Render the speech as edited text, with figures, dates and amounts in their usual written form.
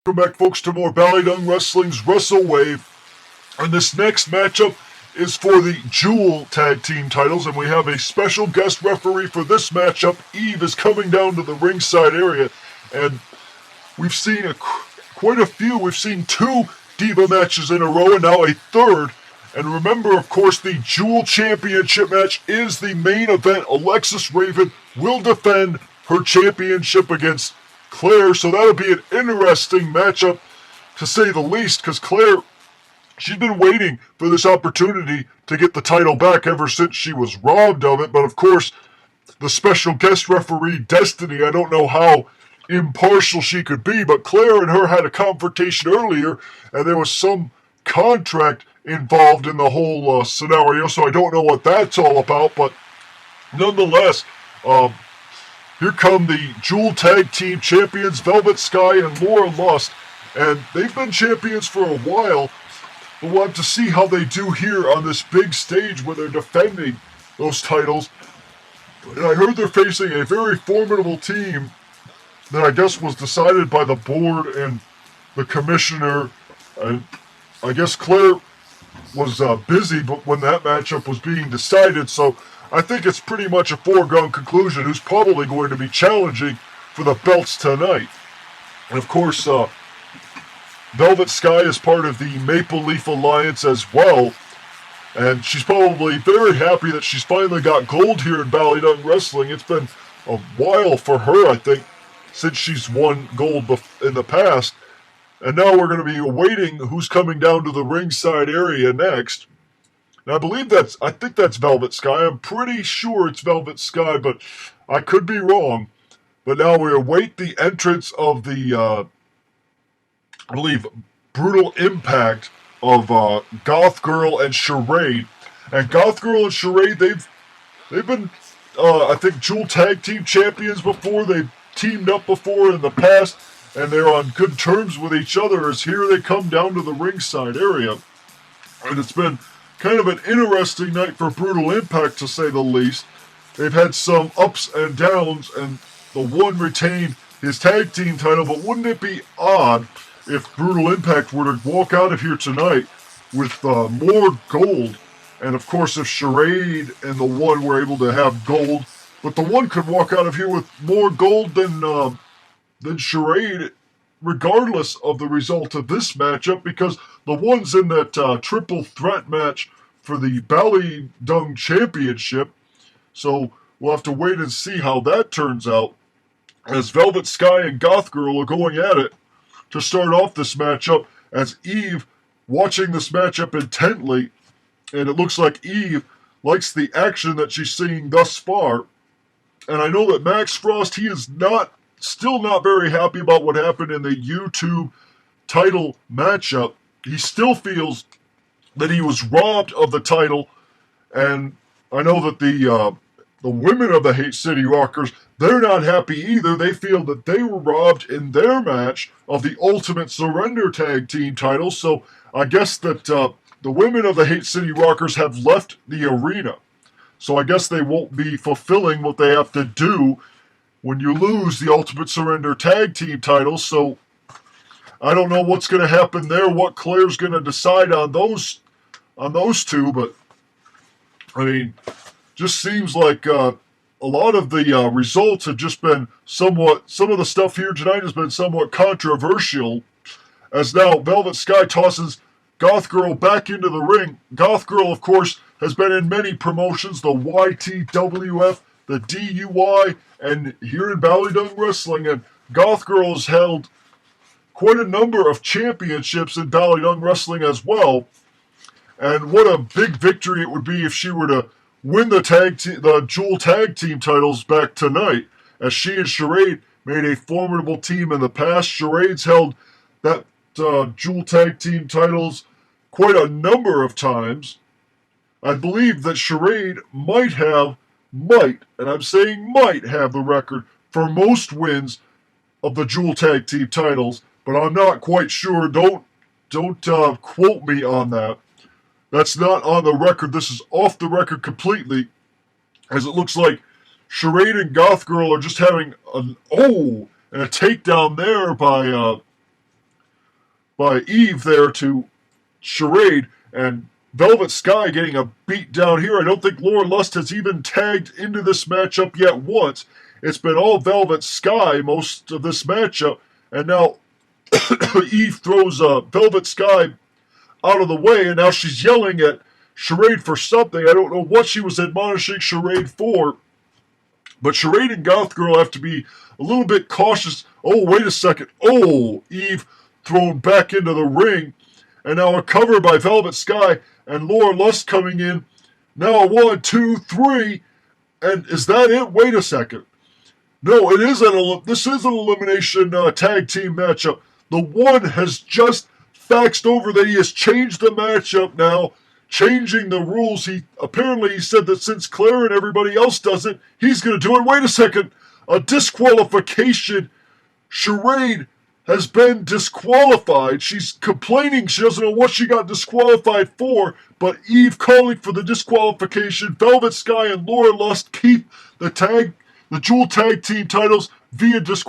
Welcome back, folks, to more BallyDung Wrestling's WrestleWave. And this next matchup is for the Jewel Tag Team titles, and we have a special guest referee for this matchup. Eve is coming down to the ringside area, and we've seen quite a few. We've seen 2 Diva matches in a row, and now a third. And remember, of course, the Jewel Championship match is the main event. Alexis Raven will defend her championship against Claire, so that'll be an interesting matchup, to say the least, because Claire, she's been waiting for this opportunity to get the title back ever since she was robbed of it. But of course, the special guest referee, Destiny, I don't know how impartial she could be, but Claire and her had a confrontation earlier, and there was some contract involved in the whole scenario, so I don't know what that's all about. But nonetheless, here come the Jewel Tag Team Champions, Velvet Sky and Laura Lust. And they've been champions for a while, but we'll have to see how they do here on this big stage where they're defending those titles. And I heard they're facing a very formidable team that I guess was decided by the board and the commissioner. And I guess Claire was busy but when that matchup was being decided, so I think it's pretty much a foregone conclusion who's probably going to be challenging for the belts tonight. And of course, Velvet Sky is part of the Maple Leaf Alliance as well, and she's probably very happy that she's finally got gold here in BallyDung Wrestling. It's been a while for her, I think, since she's won gold in the past. And now we're going to be awaiting who's coming down to the ringside area next. And I think that's Velvet Sky. I'm pretty sure it's Velvet Sky, but I could be wrong. But now we await the entrance of the, I believe, Brutal Impact of Goth Girl and Charade. And Goth Girl and Charade, they've been, I think, Jewel Tag Team Champions before. They've teamed up before in the past, and they're on good terms with each other as here they come down to the ringside area. And it's been kind of an interesting night for Brutal Impact, to say the least. They've had some ups and downs, and the one retained his tag team title, but wouldn't it be odd if Brutal Impact were to walk out of here tonight with more gold? And of course, if Charade and the one were able to have gold, but the one could walk out of here with more gold than Charade, regardless of the result of this matchup, because the one's in that triple threat match for the BallyDung Championship. So we'll have to wait and see how that turns out, as Velvet Sky and Goth Girl are going at it to start off this matchup, as Eve watching this matchup intently, and it looks like Eve likes the action that she's seeing thus far. And I know that Max Frost, he is still not very happy about what happened in the YouTube title matchup. He still feels that he was robbed of the title, and I know that the women of the Hate City Rockers, they're not happy either. They feel that they were robbed in their match of the Ultimate Surrender Tag Team title, so I guess that the women of the Hate City Rockers have left the arena. So I guess they won't be fulfilling what they have to do when you lose the Ultimate Surrender Tag Team titles. So I don't know what's going to happen there, what Claire's going to decide on those two, but I mean, just seems like a lot of the results have just been some of the stuff here tonight has been somewhat controversial, as now Velvet Sky tosses Goth Girl back into the ring. Goth Girl, of course, has been in many promotions, the YTWF, the DUI, and here in BallyDung Wrestling, and Goth Girl has held quite a number of championships in BallyDung Wrestling as well. And what a big victory it would be if she were to win the Jewel Tag Team titles back tonight, as she and Charade made a formidable team in the past. Charade's held that Jewel Tag Team titles quite a number of times. I believe that Charade might, and I'm saying might have the record for most wins of the Jewel Tag Team titles, but I'm not quite sure. Don't quote me on that. That's not on the record. This is off the record completely, as it looks like Charade and Goth Girl are just having and a takedown there by by Eve there to Charade, and Velvet Sky getting a beat down here. I don't think Laura Lust has even tagged into this matchup yet once. It's been all Velvet Sky most of this matchup, and now Eve throws Velvet Sky out of the way, and now she's yelling at Charade for something. I don't know what she was admonishing Charade for, but Charade and Goth Girl have to be a little bit cautious. Oh, wait a second. Oh, Eve thrown back into the ring, and now a cover by Velvet Sky, and Laura Lust coming in. Now a 1, 2, 3, and is that it? Wait a second. No, this is an elimination tag team matchup. The One has just faxed over that he has changed the matchup now, changing the rules. He said that since Claire and everybody else does it, he's going to do it. Wait a second. A disqualification. Charade has been disqualified. She's complaining she doesn't know what she got disqualified for, but Eve calling for the disqualification. Velvet Sky and Laura Lust keep the Jewel Tag Team titles via disqualification.